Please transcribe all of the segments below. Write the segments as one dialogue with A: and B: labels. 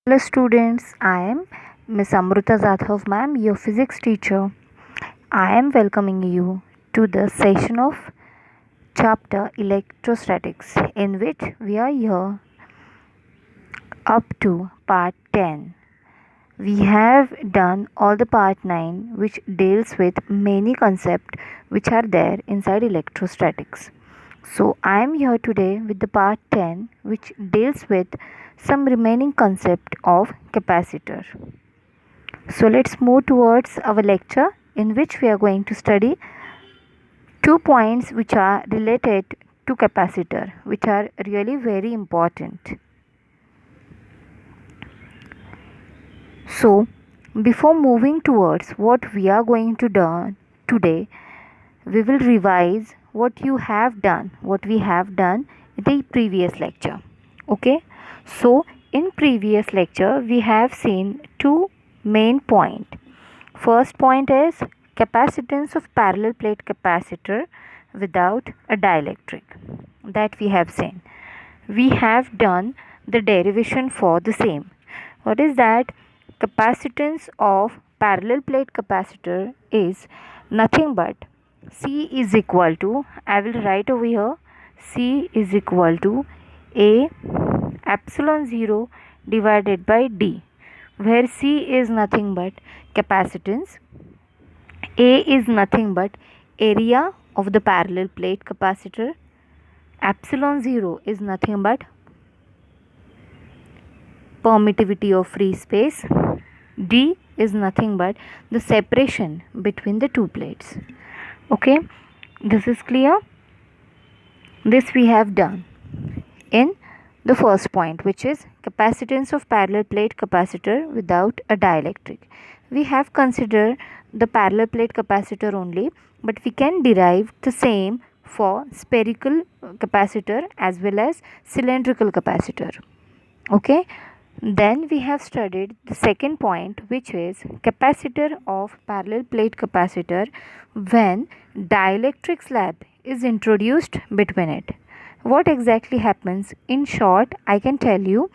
A: Hello students, I am Miss Amruta Zadhav ma'am, your physics teacher. I am welcoming you to the session of chapter electrostatics in which we are here up to part 10. We have done all the part 9 which deals with many concepts which are there inside electrostatics. So I am here today with the part 10 which deals with some remaining concept of capacitor. So let's move towards our lecture in which we are going to study 2 points which are related to capacitor, which are really very important. So before moving towards what we are going to do today, we will revise what we have done in the previous lecture. Okay, so in previous lecture we have seen two main points. First point is capacitance of parallel plate capacitor without a dielectric, that we have seen. We have done the derivation for the same. What is that? Capacitance of parallel plate capacitor is nothing but C is equal to, I will write over here, C is equal to A epsilon 0 divided by D, where C is nothing but capacitance, A is nothing but area of the parallel plate capacitor, epsilon 0 is nothing but permittivity of free space, D is nothing but the separation between the two plates. Okay, this is clear. This we have done in the first point, which is capacitance of parallel plate capacitor without a dielectric. We have considered the parallel plate capacitor only, but we can derive the same for spherical capacitor as well as cylindrical capacitor. Okay, then we have studied the second point, which is capacitor of parallel plate capacitor when dielectric slab is introduced between it. What exactly happens? In short, I can tell you,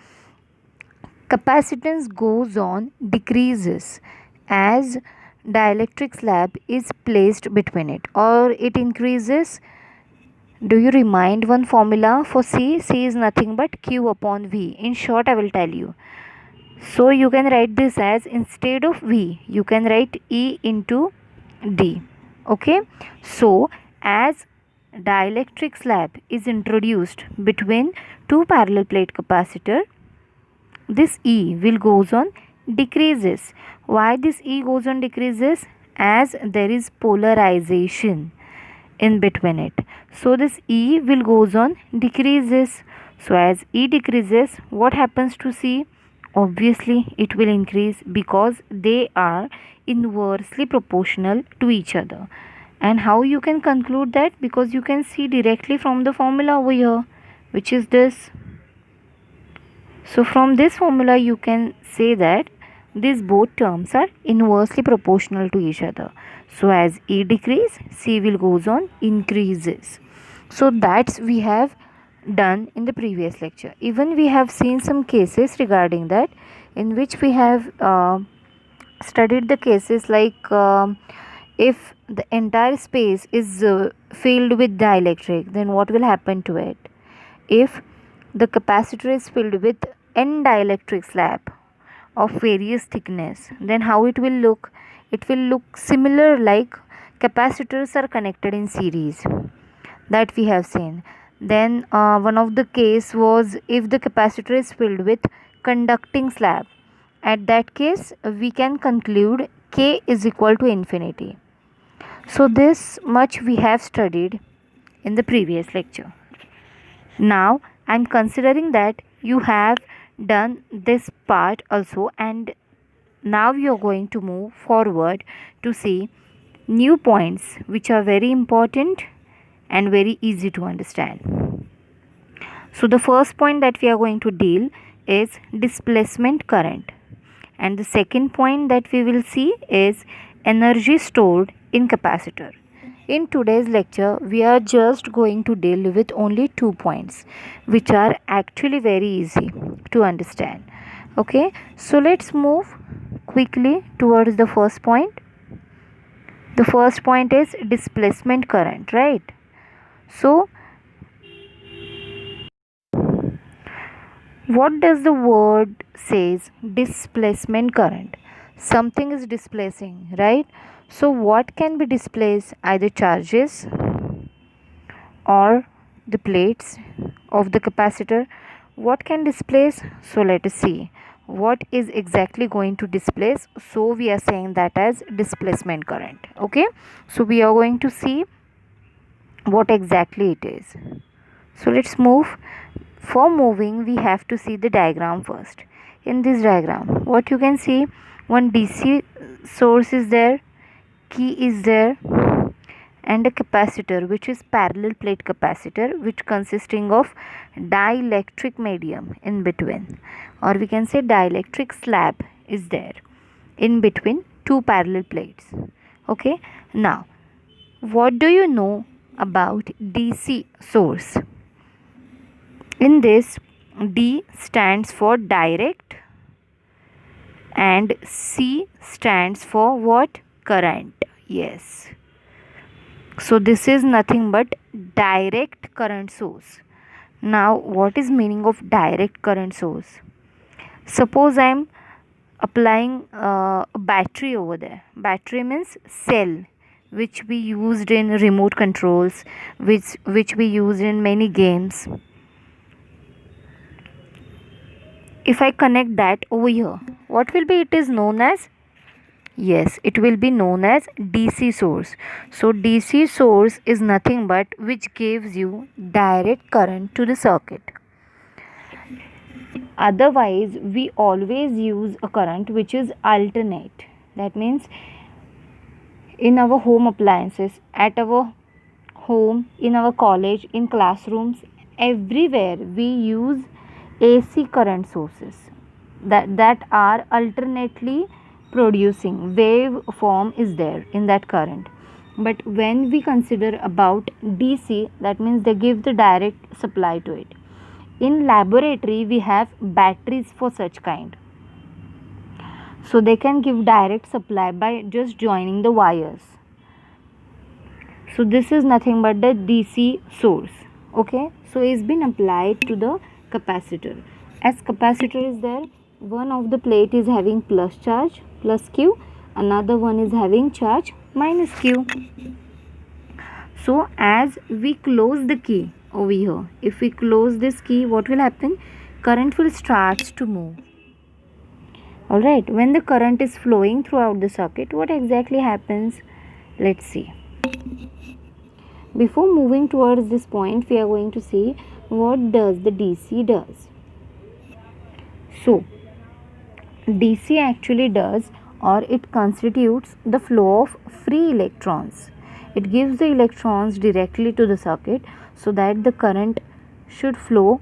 A: capacitance goes on decreases as dielectric slab is placed between it, or it increases. Do you remind one formula for C? C is nothing but Q upon V. In short, I will tell you. So you can write this as, instead of V, you can write E into D. Okay. So as dielectric slab is introduced between two parallel plate capacitor, this E will goes on decreases. Why this E goes on decreases? As there is polarization in between it. So this E will goes on decreases. So as E decreases, what happens to C? Obviously it will increase because they are inversely proportional to each other. And how you can conclude that? Because you can see directly from the formula over here, which is this. So from this formula you can say that these both terms are inversely proportional to each other. So as E decrease, C will goes on increases. So that's we have done in the previous lecture. Even we have seen some cases regarding that, in which we have studied the cases like if the entire space is filled with dielectric, then what will happen to it? If the capacitor is filled with n dielectric slab of various thickness, then how it will look? It will look similar like capacitors are connected in series, that we have seen. Then one of the case was if the capacitor is filled with conducting slab. At that case we can conclude K is equal to infinity. So this much we have studied in the previous lecture. Now I'm considering that you have done this part also, and now you're going to move forward to see new points which are very important and very easy to understand. So the first point that we are going to deal is displacement current, and the second point that we will see is energy stored in capacitor. In today's lecture, we are just going to deal with only 2 points, which are actually very easy to understand. Okay, so let's move quickly towards the first point. The first point is displacement current, right? So what does the word says? Displacement current. Something is displacing, right? So what can be displaced? Either charges or the plates of the capacitor. What can displace? So let us see what is exactly going to displace. So we are saying that as displacement current. Okay, so we are going to see what exactly it is. So let's move. For moving, we have to see the diagram first. In this diagram, what you can see, one DC source is there, key is there, and a capacitor which is parallel plate capacitor, which consisting of dielectric medium in between, or we can say dielectric slab is there in between two parallel plates. Okay, now what do you know about DC source? In this, D stands for direct and C stands for what? Current. Yes. So this is nothing but direct current source. Now what is meaning of direct current source? Suppose I am applying a battery over there. Battery means cell, which we used in remote controls, which we use in many games. If I connect that over here, what will be it is known as? Yes, it will be known as DC source. So DC source is nothing but which gives you direct current to the circuit. Otherwise, we always use a current which is alternate. That means in our home appliances, at our home, in our college, in classrooms, everywhere we use AC current sources that are alternately producing wave form is there in that current. But when we consider about DC, that means they give the direct supply to it. In laboratory we have batteries for such kind, so they can give direct supply by just joining the wires. So this is nothing but the DC source. Okay, so it's been applied to the capacitor. As capacitor is there, one of the plate is having plus charge plus Q, another one is having charge minus Q. So as we close the key over here, if we close this key, what will happen? Current will start to move. Alright, when the current is flowing throughout the circuit, what exactly happens? Let's see. Before moving towards this point, we are going to see what does the DC does. So DC actually does, or it constitutes the flow of free electrons. It gives the electrons directly to the circuit so that the current should flow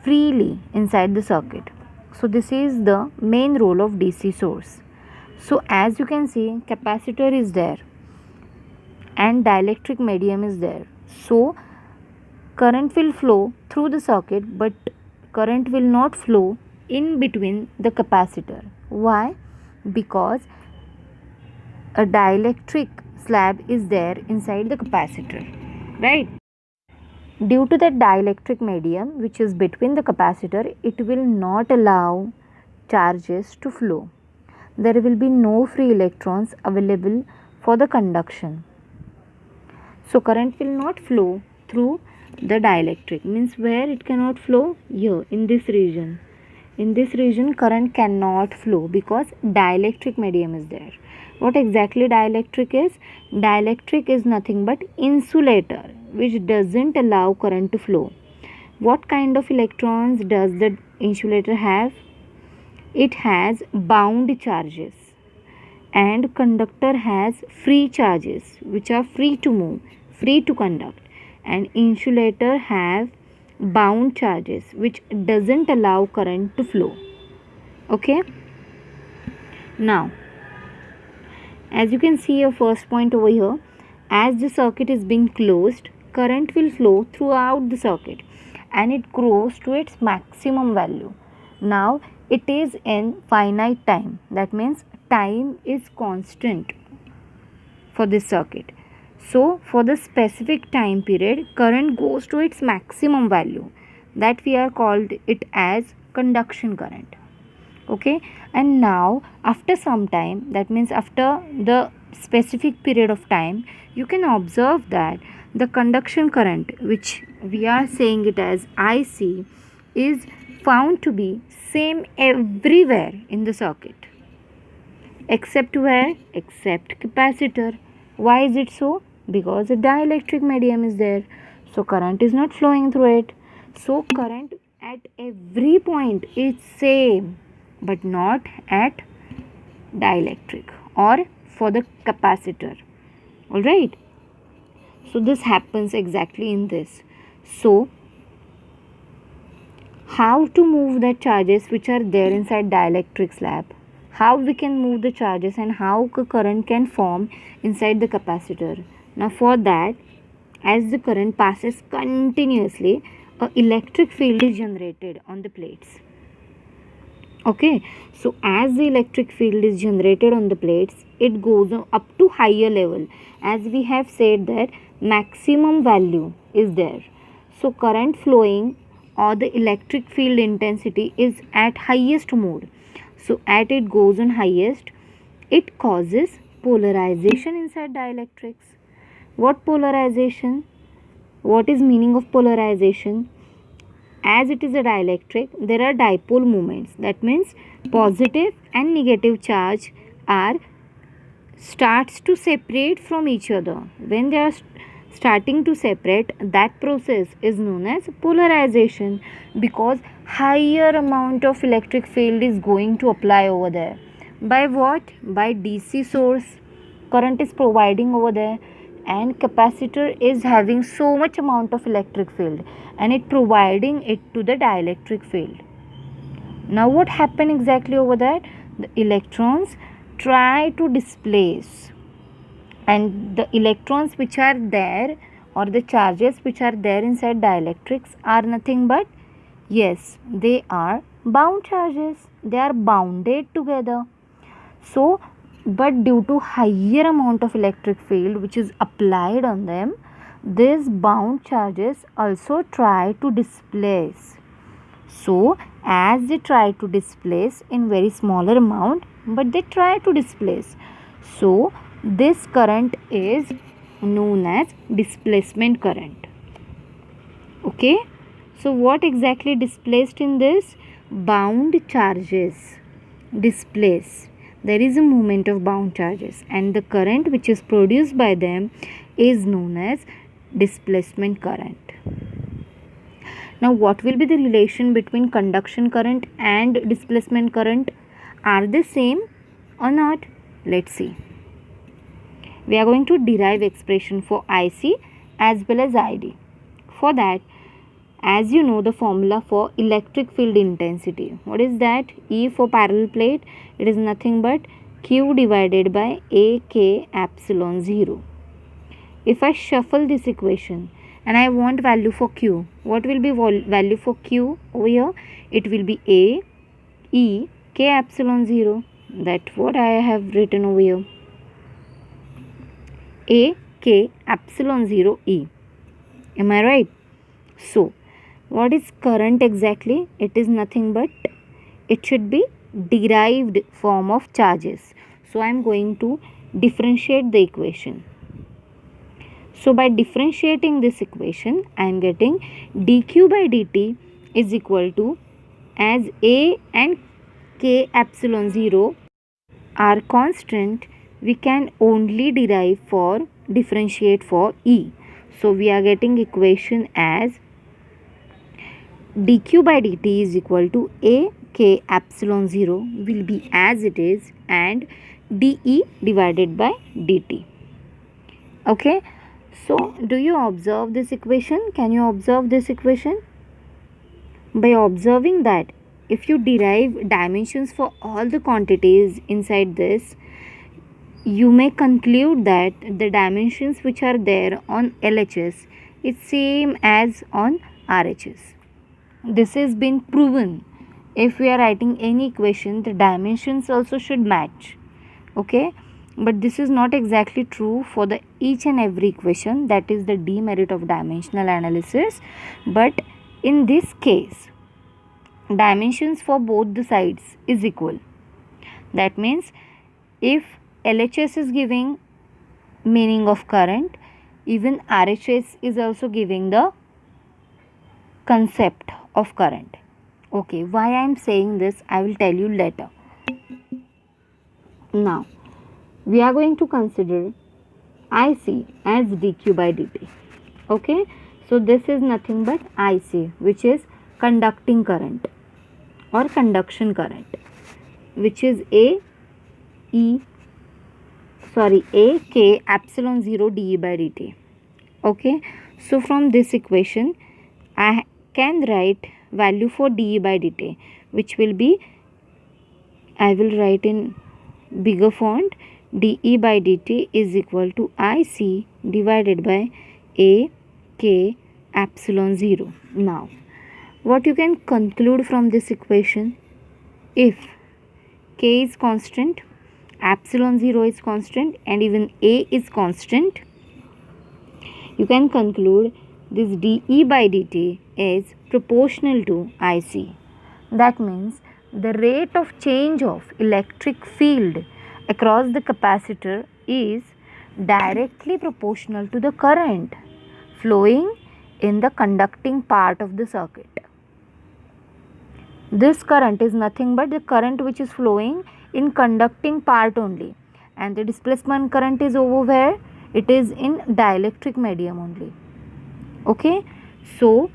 A: freely inside the circuit. So this is the main role of DC source. So as you can see, capacitor is there and dielectric medium is there. So current will flow through the circuit, but current will not flow in between the capacitor. Why? Because a dielectric slab is there inside the capacitor, right? Due to that dielectric medium which is between the capacitor, it will not allow charges to flow. There will be no free electrons available for the conduction. So current will not flow through the dielectric, means where it cannot flow? Here in this region. In this region current cannot flow because dielectric medium is there. What exactly dielectric is? Dielectric is nothing but insulator which doesn't allow current to flow. What kind of electrons does the insulator have? It has bound charges, and conductor has free charges which are free to move, free to conduct, and insulator have bound charges which doesn't allow current to flow. Okay, now as you can see your first point over here, as the circuit is being closed, current will flow throughout the circuit and it grows to its maximum value. Now it is in finite time. That means time is constant for this circuit. So for the specific time period, current goes to its maximum value, that we are called it as conduction current. Okay, and now after some time, that means after the specific period of time, you can observe that the conduction current, which we are saying it as IC, is found to be same everywhere in the circuit. Except where? Except capacitor. Why is it so? Because a dielectric medium is there. So current is not flowing through it. So current at every point is same, but not at dielectric or for the capacitor. Alright. So this happens exactly in this. So how to move the charges which are there inside dielectric slab? How we can move the charges and how current can form inside the capacitor? Now for that, as the current passes continuously, a electric field is generated on the plates. Okay, so as the electric field is generated on the plates, it goes up to higher level. As we have said that maximum value is there. So current flowing or the electric field intensity is at highest mode. So at it goes on highest, it causes polarization inside dielectrics. What polarization? What is meaning of polarization? As it is a dielectric, there are dipole moments. That means positive and negative charge are starts to separate from each other. When they are starting to separate, that process is known as polarization, because higher amount of electric field is going to apply over there. By what? By DC source. Current is providing over there, and capacitor is having so much amount of electric field and it providing it to the dielectric field. Now what happened exactly over there? The electrons try to displace, and the electrons which are there or the charges which are there inside dielectrics are nothing but, yes, they are bound charges. They are bounded together. So but due to higher amount of electric field which is applied on them, these bound charges also try to displace. So as they try to displace in very smaller amount, but they try to displace, so this current is known as displacement current. Okay, so what exactly displaced in this? Bound charges displace. There is a movement of bound charges, and the current which is produced by them is known as displacement current. Now what will be the relation between conduction current and displacement current? Are they same or not? Let's see. We are going to derive expression for IC as well as ID. For that, as you know, the formula for electric field intensity, what is that? E for parallel plate, it is nothing but Q divided by AK epsilon 0. If I shuffle this equation and I want value for Q, what will be value for Q over here? It will be A E K epsilon 0. That's what I have written over here. A K epsilon 0 E. Am I right? So what is current exactly? It is nothing but, it should be derived form of charges. So I am going to differentiate the equation. So by differentiating this equation, I am getting dq by dt is equal to, as A and K epsilon 0 are constant, we can only derive for differentiate for E. So we are getting equation as dq by dt is equal to A K epsilon 0 will be as it is, and dE divided by dt. Okay, so do you observe this equation? Can you observe this equation? By observing that, if you derive dimensions for all the quantities inside this, you may conclude that the dimensions which are there on LHS is same as on RHS. This has been proven if we are writing any equation, the dimensions also should match. Okay, but this is not exactly true for the each and every equation. That is the demerit of dimensional analysis. But in this case, dimensions for both the sides is equal. That means if LHS is giving meaning of current, even RHS is also giving the concept of current. Okay, why I am saying this, I will tell you later. Now, we are going to consider IC as dq by dt. Okay, so this is nothing but IC, which is conducting current or conduction current, which is A k epsilon 0 dE by dt. Okay, so from this equation I can write value for dE by dt, which will be, I will write in bigger font, dE by dt is equal to IC divided by A k epsilon 0. Now, what you can conclude from this equation? If k is constant, epsilon 0 is constant, and even A is constant, you can conclude this dE by dt is proportional to IC. That means the rate of change of electric field across the capacitor is directly proportional to the current flowing in the conducting part of the circuit. This current is nothing but the current which is flowing in conducting part only, and the displacement current is over where? It is in dielectric medium only. Okay, so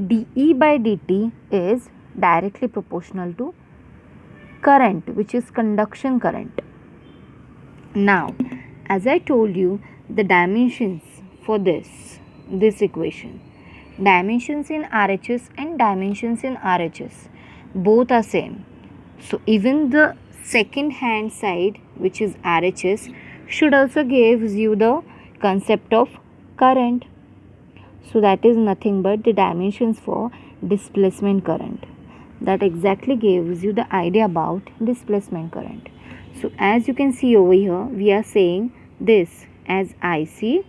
A: dE by dt is directly proportional to current, which is conduction current. Now, as I told you, the dimensions for this equation, dimensions in RHS and dimensions in RHS, both are same. So even the second hand side, which is RHS, should also gives you the concept of current. So that is nothing but the dimensions for displacement current. That exactly gives you the idea about displacement current. So as you can see over here, we are saying this as IC.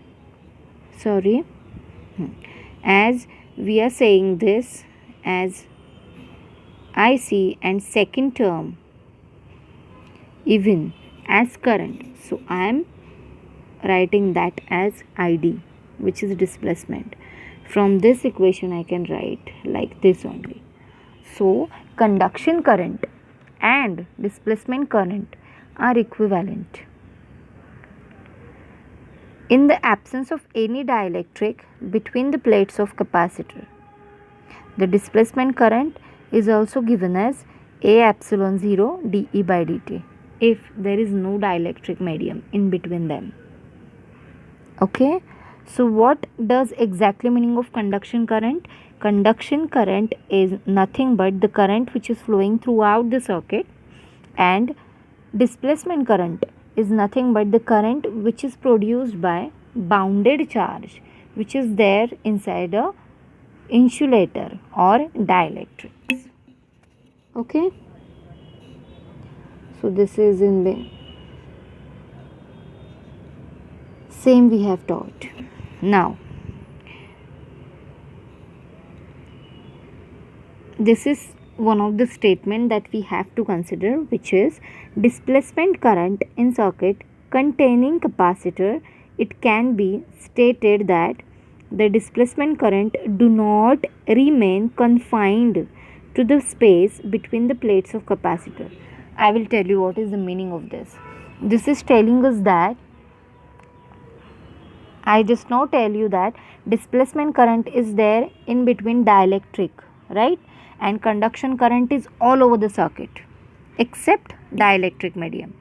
A: As we are saying this as IC, and second term even as current. So I am writing that as ID, which is displacement. From this equation I can write like this only. So conduction current and displacement current are equivalent. In the absence of any dielectric between the plates of capacitor, the displacement current is also given as A epsilon 0 dE by dt if there is no dielectric medium in between them. Okay, so what does exactly meaning of conduction current? Conduction current is nothing but the current which is flowing throughout the circuit, and displacement current is nothing but the current which is produced by bounded charge which is there inside a insulator or dielectrics. Okay, so this is in the same we have taught. Now, this is one of the statement that we have to consider, which is displacement current in circuit containing capacitor. It can be stated that the displacement current do not remain confined to the space between the plates of capacitor. I will tell you what is the meaning of this. This is telling us that I just now tell you that displacement current is there in between dielectric, right? And conduction current is all over the circuit except dielectric medium.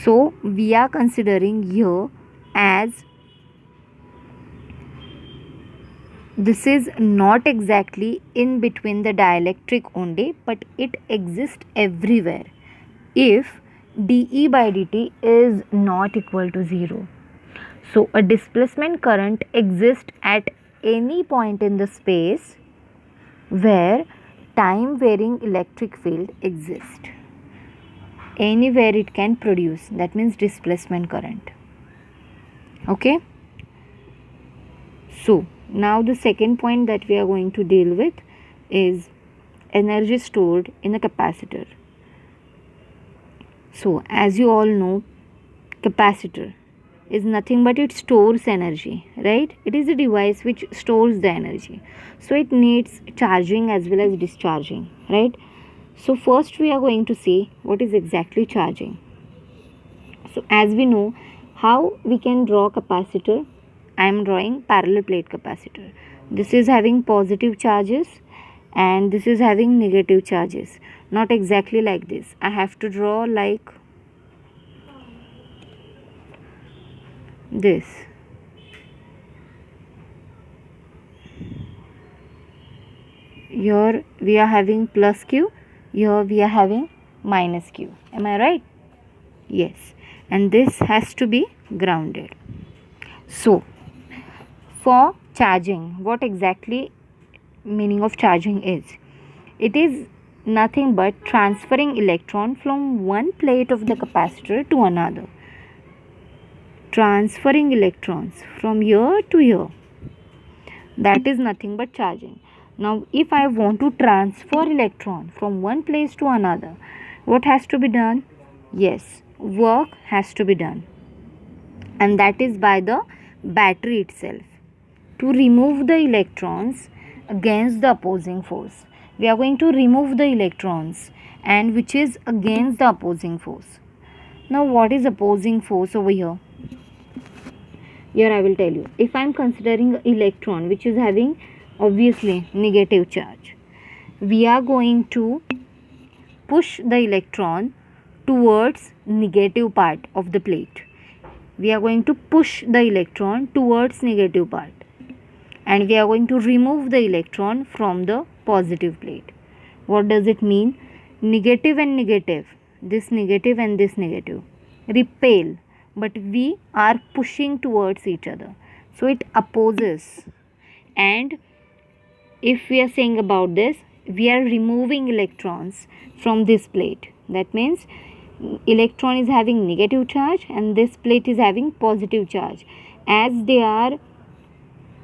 A: So we are considering here as this is not exactly in between the dielectric only, but it exists everywhere if dE by dt is not equal to 0. So a displacement current exists at any point in the space where time varying electric field exists. Anywhere it can produce, that means displacement current. Okay, so now the second point that we are going to deal with is energy stored in a capacitor. So as you all know, capacitor is nothing but it stores energy, right? It is a device which stores the energy, so it needs charging as well as discharging, right? So first we are going to see what is exactly charging. So as we know how we can draw capacitor, I am drawing parallel plate capacitor. This is having positive charges and this is having negative charges. Not exactly like this. I have to draw like this. Here we are having plus Q, here we are having minus Q. Am I right? Yes. And this has to be grounded. So for charging, what exactly meaning of charging is? It is nothing but transferring electron from one plate of the capacitor to another. Transferring electrons from here to here. That is nothing but charging. Now if I want to transfer electron from one place to another, what has to be done? Yes, work has to be done, and that is by the battery itself. To remove the electrons against the opposing force, we are going to remove the electrons and which is against the opposing force. Now what is opposing force over here? Here I will tell you. If I am considering electron which is having obviously negative charge, we are going to push the electron towards negative part of the plate. We are going to push the electron towards negative part, and we are going to remove the electron from the positive plate. What does it mean? Negative and negative, this negative and this negative repel, but we are pushing towards each other, so it opposes. And if we are saying about this, we are removing electrons from this plate. That means electron is having negative charge and this plate is having positive charge. As they are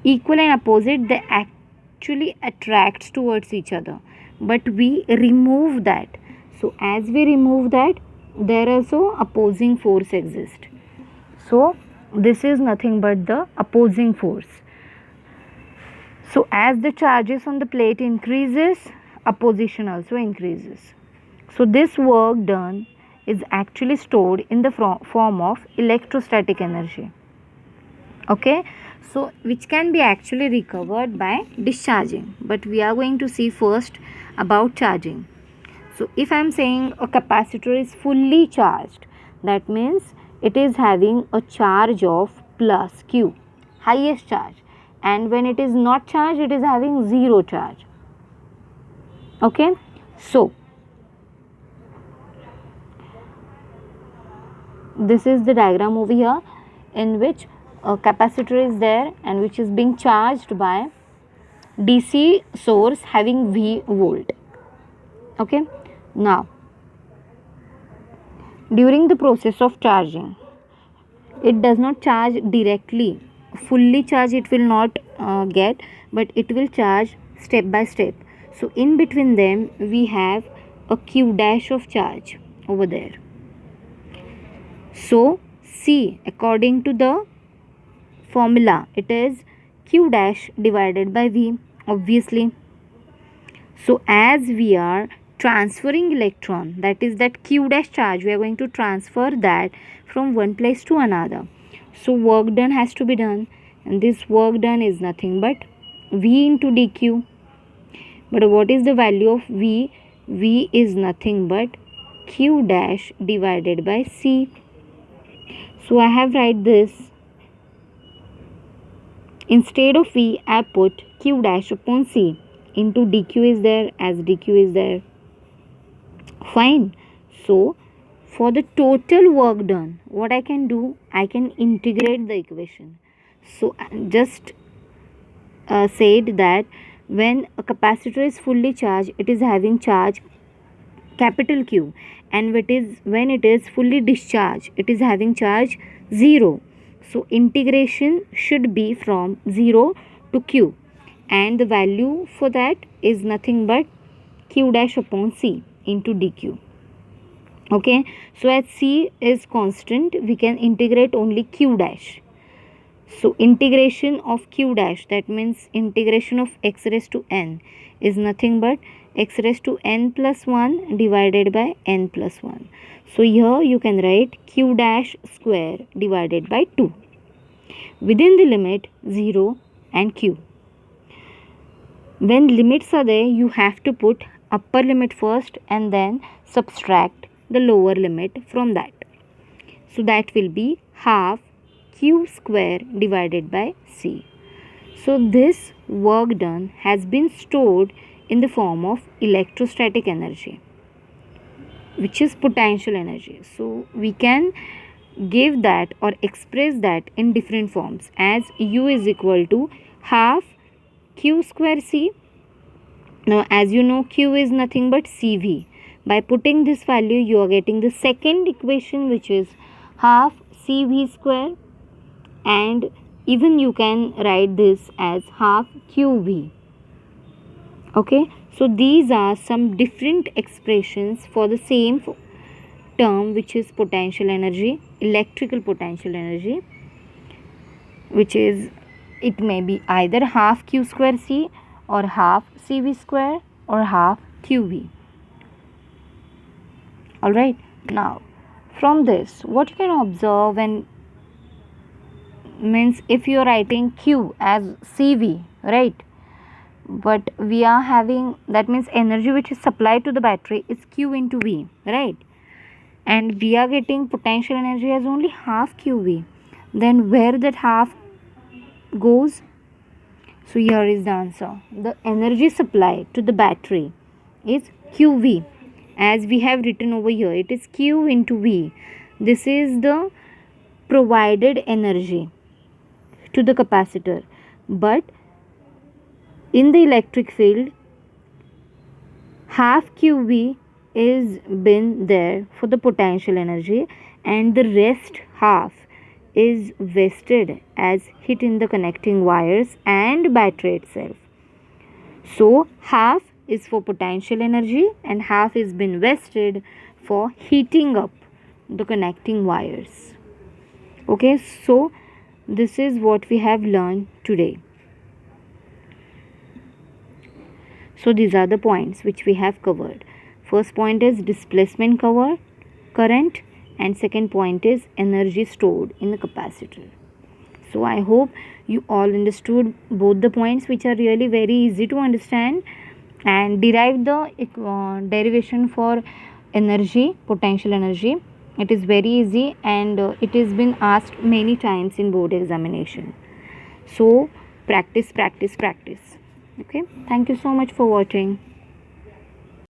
A: equal and opposite, they actually attracts towards each other, but we remove that. So as we remove that, there also opposing force exists. So this is nothing but the opposing force. So as the charges on the plate increases, opposition also increases. So this work done is actually stored in the form of electrostatic energy. Okay, so which can be actually recovered by discharging, but we are going to see first about charging. So if I am saying a capacitor is fully charged, that means it is having a charge of plus Q, highest charge, and when it is not charged, it is having zero charge. Okay, so this is the diagram over here in which a capacitor is there and which is being charged by DC source having V volt. Okay, now during the process of charging, it does not charge directly, fully charge it will not get, but it will charge step by step. So in between them we have a Q dash of charge over there. So C, according to the formula, it is Q dash divided by V, obviously. So as we are transferring electron, that is that Q dash charge, we are going to transfer that from one place to another. So work done has to be done, and this work done is nothing but V into dq. But what is the value of V? V is nothing but Q dash divided by C. So I have write this. Instead of V, I put Q dash upon C into dq is there, as dq is there. Fine. So for the total work done, what I can do, I can integrate the equation. So just said that When a capacitor is fully charged, it is having charge capital Q, and when it is fully discharged, it is having charge 0. So integration should be from 0 to Q, and the value for that is nothing but Q dash upon C into dq. Okay, so as C is constant, we can integrate only Q dash. So integration of Q dash, that means integration of x raised to n, is nothing but x raised to n plus 1 divided by n plus 1. So here you can write Q dash square divided by 2 within the limit 0 and Q. When limits are there, you have to put upper limit first and then subtract the lower limit from that. So that will be half Q square divided by C. So this work done has been stored in the form of electrostatic energy, which is potential energy. So we can give that or express that in different forms as U is equal to half Q square C. Now as you know, Q is nothing but CV. By putting this value, you are getting the second equation, which is half CV square, and even you can write this as half QV. Okay, so these are some different expressions for the same term, which is potential energy, electrical potential energy, which is, it may be either half Q square C or half CV square or half QV. Alright, now from this, what you can observe, when means if you are writing Q as CV, right, but we are having, that means energy which is supplied to the battery is Q into V, right, and we are getting potential energy as only half QV, then where that half goes? So here is the answer. The energy supply to the battery is QV, as we have written over here, it is Q into V. This is the provided energy to the capacitor, but in the electric field, half QV is been there for the potential energy, and the rest half is wasted as heat in the connecting wires and battery itself. So half is for potential energy and half is been wasted for heating up the connecting wires. Okay, so this is what we have learned today. So these are the points which we have covered. First point is displacement current, and second point is energy stored in the capacitor. So I hope you all understood both the points, which are really very easy to understand, and derive the derivation for energy, potential energy. It is very easy, and it has been asked many times in board examination. So practice. Okay, thank you so much for watching.